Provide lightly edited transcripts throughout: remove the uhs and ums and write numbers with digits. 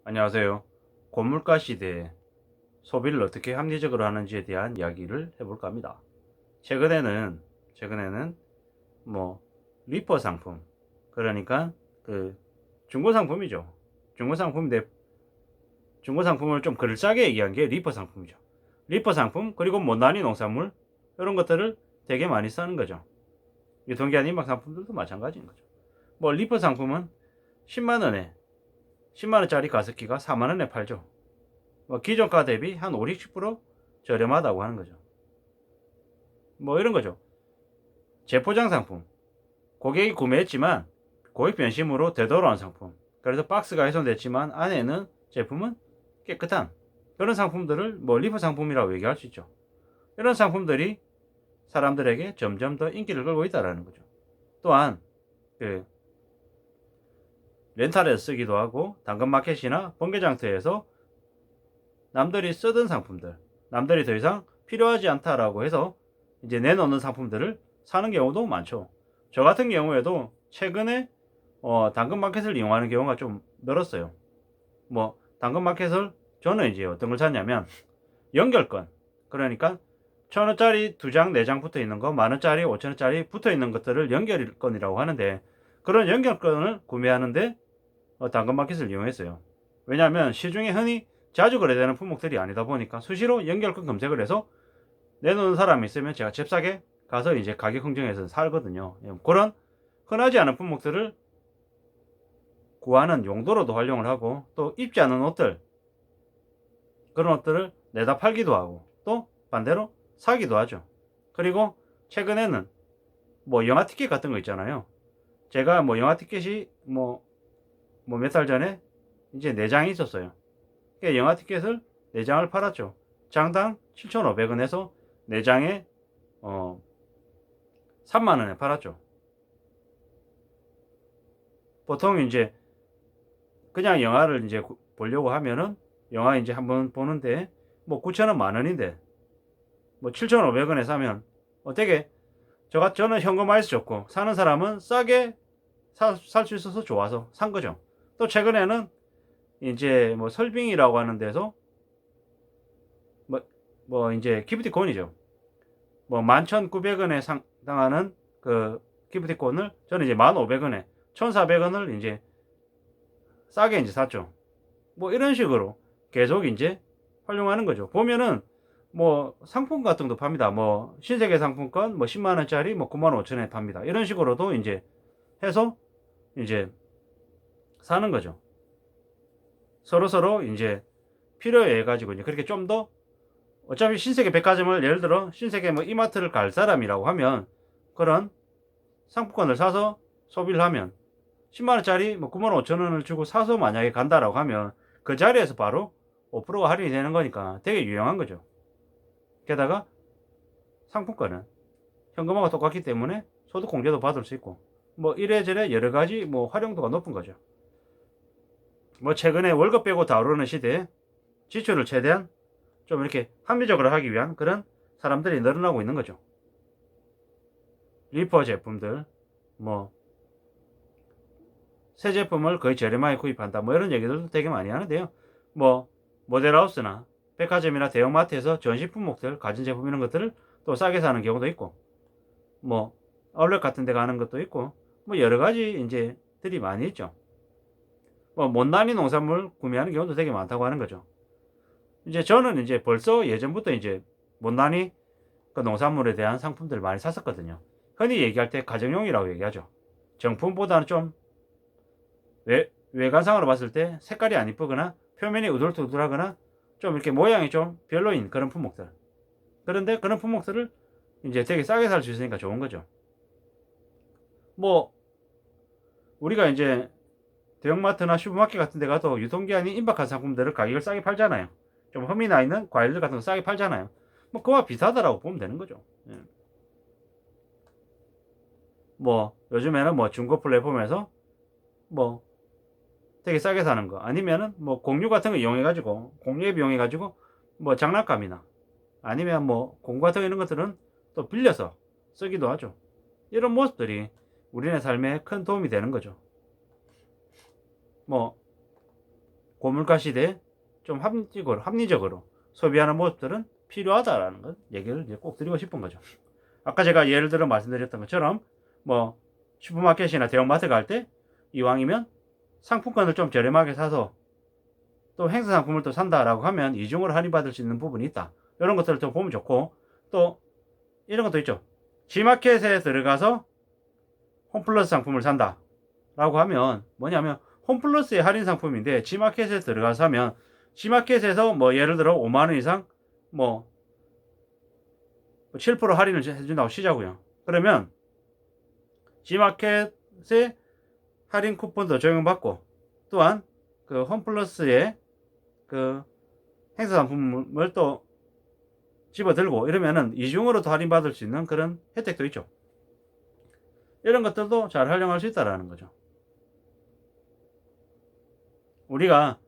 안녕하세요. 고물가 시대에 소비를 어떻게 합리적으로 하는지에 대한 이야기를 해볼까 합니다. 최근에는 뭐 리퍼 상품, 그러니까 그 중고 상품이죠. 중고 상품인데 중고 상품을 좀 그럴싸하게 얘기한 게 리퍼 상품이죠. 리퍼 상품 그리고 못난이 농산물 이런 것들을 되게 많이 쓰는 거죠. 유통기한 임박 상품들도 마찬가지인 거죠. 뭐 리퍼 상품은 10만 원에 10만 원짜리 가습기가 4만 원에 팔죠. 뭐 기존가 대비 한 5, 60% 저렴하다고 하는 거죠. 뭐 이런 거죠. 재포장 상품. 고객이 구매했지만 고객 변심으로 되돌아온 상품. 그래서 박스가 훼손됐지만 안에는 제품은 깨끗한 그런 상품들을 뭐 리프 상품이라고 얘기할 수 있죠. 이런 상품들이 사람들에게 점점 더 인기를 끌고 있다는 거죠. 또한 그 렌탈에서 쓰기도 하고 당근마켓이나 번개장터에서 남들이 쓰던 상품들, 남들이 더 이상 필요하지 않다라고 해서 이제 내놓는 상품들을 사는 경우도 많죠. 저 같은 경우에도 최근에 당근마켓을 이용하는 경우가 좀 늘었어요. 뭐 당근마켓을 저는 이제 어떤 걸 찾냐면 연결권, 그러니까 1,000원짜리 2장, 4장 붙어 있는 거, 만원짜리, 5,000원짜리 붙어 있는 것들을 연결권이라고 하는데, 그런 연결권을 구매하는데 당근마켓을 이용했어요. 왜냐하면 시중에 흔히 자주 거래되는 품목들이 아니다 보니까 수시로 연결권 검색을 해서 내놓는 사람이 있으면 제가 잽싸게 가서 이제 가격 흥정해서 살거든요. 그런 흔하지 않은 품목들을 구하는 용도로도 활용을 하고, 또 입지 않은 옷들, 그런 옷들을 내다 팔기도 하고, 또 반대로 사기도 하죠. 그리고 최근에는 뭐 영화 티켓 같은 거 있잖아요. 제가 뭐 영화 티켓이 몇 달 전에 이제 4장이 있었어요. 영화 티켓을 4장을 팔았죠. 장당 7,500원에서 4장에 3만 원에 팔았죠. 보통 이제 그냥 영화를 이제 보려고 하면은 영화 이제 한번 보는데 뭐 9,000원 만 원인데 뭐 7,500원에 사면 되게 저는 현금화해서 좋고 사는 사람은 싸게 살 수 있어서 좋아서 산 거죠. 또 최근에는 이제 뭐 설빙이라고 하는 데서 이제 기프티콘이죠. 뭐 11,900원에 상당하는 그 기프티콘을 저는 이제 1,500원에 1,400원을 이제 싸게 이제 샀죠. 뭐 이런 식으로 계속 이제 활용하는 거죠. 보면은 뭐 상품 같은 것도 팝니다. 뭐 신세계 상품권 뭐 10만 원짜리 뭐 9만 5천 원에 팝니다. 이런 식으로도 이제 해서 이제 사는 거죠. 서로 이제 필요해 가지고 이제 그렇게 좀 더, 어차피 신세계 백화점을 예를 들어 신세계 뭐 이마트를 갈 사람이라고 하면 그런 상품권을 사서 소비를 하면 10만 원짜리 뭐 9만 5천 원을 주고 사서 만약에 간다라고 하면 그 자리에서 바로 5%가 할인이 되는 거니까 되게 유용한 거죠. 게다가 상품권은 현금하고 똑같기 때문에 소득 공제도 받을 수 있고 뭐 이래저래 여러 가지 뭐 활용도가 높은 거죠. 뭐 최근에 월급 빼고 다 오르는 시대에 지출을 최대한 좀 이렇게 합리적으로 하기 위한 그런 사람들이 늘어나고 있는 거죠. 리퍼 제품들, 뭐 새 제품을 거의 저렴하게 구입한다, 뭐 이런 얘기들도 되게 많이 하는데요. 뭐 모델하우스나 백화점이나 대형마트에서 전시 품목들, 가전제품 이런 것들을 또 싸게 사는 경우도 있고, 뭐 아울렛 같은 데 가는 것도 있고, 뭐 여러 가지 이제 들이 많이 있죠. 뭐 못난이 농산물 구매하는 경우도 되게 많다고 하는 거죠. 이제 저는 이제 벌써 예전부터 이제 못난이 그 농산물에 대한 상품들을 많이 샀었거든요. 흔히 얘기할 때 가정용이라고 얘기하죠. 정품보다는 좀 외관상으로 봤을 때 색깔이 안 이쁘거나 표면이 우둘투둘하거나 좀 이렇게 모양이 좀 별로인 그런 품목들. 그런데 그런 품목들을 이제 되게 싸게 살 수 있으니까 좋은 거죠. 뭐 우리가 이제 대형마트나 슈퍼마켓 같은 데 가도 유통기한이 임박한 상품들을 가격을 싸게 팔잖아요. 좀 흠이 나 있는 과일들 같은 거 싸게 팔잖아요. 뭐 그와 비슷하다라고 보면 되는 거죠. 예. 뭐 요즘에는 뭐 중고 플랫폼에서 뭐 되게 싸게 사는 거, 아니면은 뭐 공유 같은 거 이용해 가지고 공유 앱 이용해 가지고 뭐 장난감이나 아니면 뭐 공구 같은 거 이런 것들은 또 빌려서 쓰기도 하죠. 이런 모습들이 우리네 삶에 큰 도움이 되는 거죠. 뭐 고물가 시대에 좀 합리적으로 소비하는 모습들은 필요하다라는 것 얘기를 이제 꼭 드리고 싶은 거죠. 아까 제가 예를 들어 말씀드렸던 것처럼 뭐 슈퍼마켓이나 대형마트 갈 때 이왕이면 상품권을 좀 저렴하게 사서 또 행사 상품을 또 산다라고 하면 이중으로 할인받을 수 있는 부분이 있다. 이런 것들을 좀 보면 좋고, 또 이런 것도 있죠. G마켓에 들어가서 홈플러스 상품을 산다 라고 하면 뭐냐면 홈플러스의 할인 상품인데 G마켓에 들어가서 하면 G마켓에서 뭐 예를 들어 5만원 이상 뭐 7% 할인을 해준다고 치자고요. 그러면 G마켓의 할인 쿠폰도 적용받고 또한 그 홈플러스의 그 행사 상품을 또 집어들고 이러면은 이중으로도 할인받을 수 있는 그런 혜택도 있죠. 이런 것들도 잘 활용할 수 있다라는 거죠. 우리가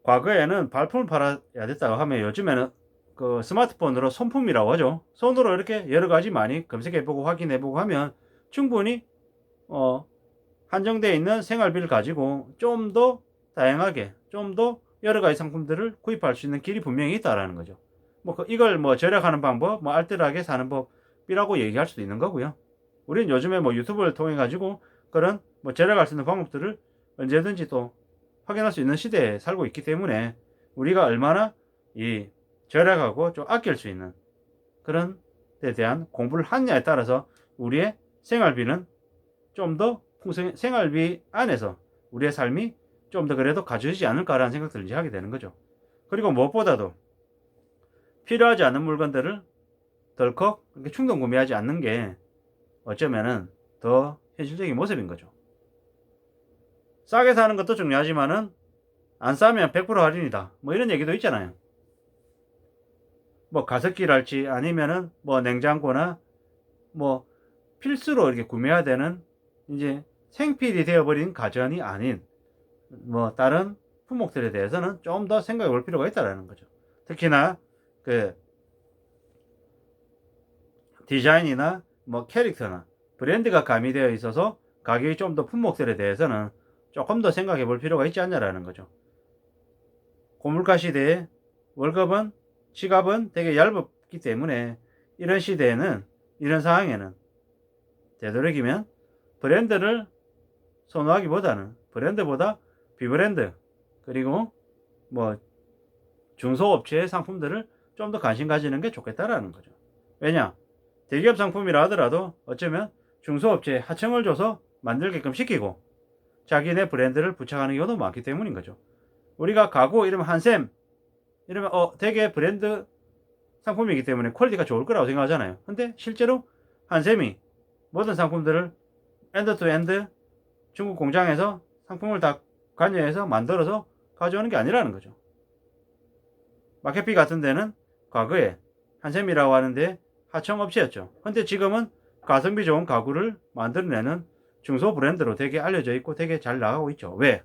과거에는 발품을 팔아야 됐다고 하면 요즘에는 그 스마트폰으로 손품이라고 하죠. 손으로 이렇게 여러 가지 많이 검색해보고 확인해보고 하면 충분히 한정되어 있는 생활비를 가지고 좀 더 다양하게 좀 더 여러 가지 상품들을 구입할 수 있는 길이 분명히 있다라는 거죠. 뭐 이걸 뭐 절약하는 방법, 뭐 알뜰하게 사는 법이라고 얘기할 수도 있는 거고요. 우리는 요즘에 뭐 유튜브를 통해 가지고 그런 뭐 절약할 수 있는 방법들을 언제든지 또 확인할 수 있는 시대에 살고 있기 때문에 우리가 얼마나 이 절약하고 좀 아낄 수 있는 그런 데 대한 공부를 하느냐에 따라서 우리의 생활비는 좀 더 생활비 안에서 우리의 삶이 좀 더 그래도 가져지지 않을까라는 생각들을 이제 하게 되는 거죠. 그리고 무엇보다도 필요하지 않은 물건들을 덜컥 충동 구매하지 않는 게 어쩌면은 더 현실적인 모습인 거죠. 싸게 사는 것도 중요하지만은 안 싸면 100% 할인이다. 뭐 이런 얘기도 있잖아요. 뭐 가습기랄지 아니면은 뭐 냉장고나 뭐 필수로 이렇게 구매해야 되는 이제 생필이 되어버린 가전이 아닌 뭐 다른 품목들에 대해서는 좀 더 생각해 볼 필요가 있다라는 거죠. 특히나 그 디자인이나 뭐 캐릭터나 브랜드가 가미되어 있어서 가격이 좀 더 품목들에 대해서는 조금 더 생각해 볼 필요가 있지 않냐라는 거죠. 고물가 시대에 월급은 지갑은 되게 얇기 때문에 이런 시대에는 이런 상황에는 되도록이면 브랜드를 선호하기보다는 브랜드보다 비브랜드 그리고 뭐 중소업체의 상품들을 좀 더 관심 가지는 게 좋겠다라는 거죠. 왜냐? 대기업 상품이라 하더라도 어쩌면 중소업체에 하청을 줘서 만들게끔 시키고 자기네 브랜드를 부착하는 경우도 많기 때문인 거죠. 우리가 가구 이러면 한샘 이러면 되게 브랜드 상품이기 때문에 퀄리티가 좋을 거라고 생각하잖아요. 근데 실제로 한샘이 모든 상품들을 엔드 투 엔드 중국 공장에서 상품을 다 관여해서 만들어서 가져오는 게 아니라는 거죠. 마켓비 같은 데는 과거에 한샘이라고 하는데 하청업체였죠. 근데 지금은 가성비 좋은 가구를 만들어내는 중소 브랜드로 되게 알려져 있고 되게 잘 나가고 있죠. 왜?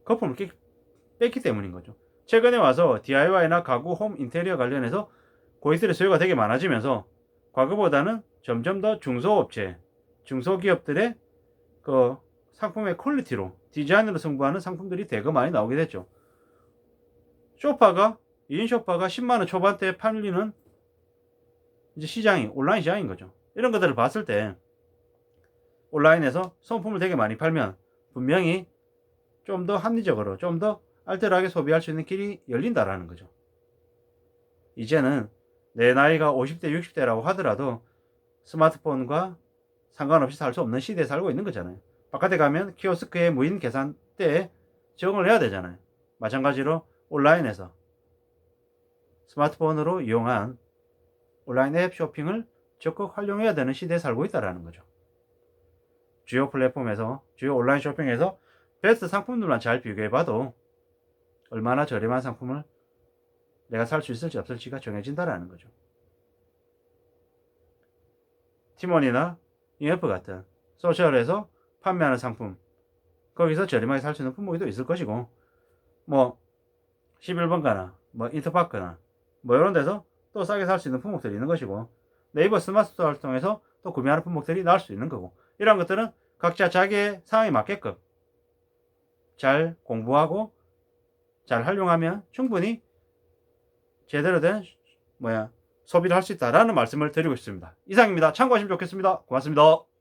거품을 뺐기 때문인 거죠. 최근에 와서 DIY나 가구, 홈 인테리어 관련해서 고객들의 수요가 되게 많아지면서 과거보다는 점점 더 중소업체, 중소기업들의 그 상품의 퀄리티로 디자인으로 승부하는 상품들이 되게 많이 나오게 됐죠. 소파가 2인 소파가 10만원 초반대에 팔리는 이제 시장이 온라인 시장인 거죠. 이런 것들을 봤을 때 온라인에서 소품을 되게 많이 팔면 분명히 좀 더 합리적으로 좀 더 알뜰하게 소비할 수 있는 길이 열린다라는 거죠. 이제는 내 나이가 50대 60대라고 하더라도 스마트폰과 상관없이 살 수 없는 시대에 살고 있는 거잖아요. 바깥에 가면 키오스크에 무인 계산대에 적응을 해야 되잖아요. 마찬가지로 온라인에서 스마트폰으로 이용한 온라인 앱 쇼핑을 적극 활용해야 되는 시대에 살고 있다는 거죠. 주요 플랫폼에서 주요 온라인 쇼핑에서 베스트 상품들만 잘 비교해봐도 얼마나 저렴한 상품을 내가 살 수 있을지 없을지가 정해진다라는 거죠. 티몬이나 EF 같은 소셜에서 판매하는 상품 거기서 저렴하게 살 수 있는 품목이 또 있을 것이고 뭐 11번가나 뭐 인터파크나 뭐 이런 데서 또 싸게 살 수 있는 품목들이 있는 것이고 네이버 스마트 스토어를 통해서 또 구매하는 품목들이 나올 수 있는 거고 이런 것들은 각자 자기의 상황에 맞게끔 잘 공부하고 잘 활용하면 충분히 제대로 된 소비를 할 수 있다라는 말씀을 드리고 싶습니다. 이상입니다. 참고하시면 좋겠습니다. 고맙습니다.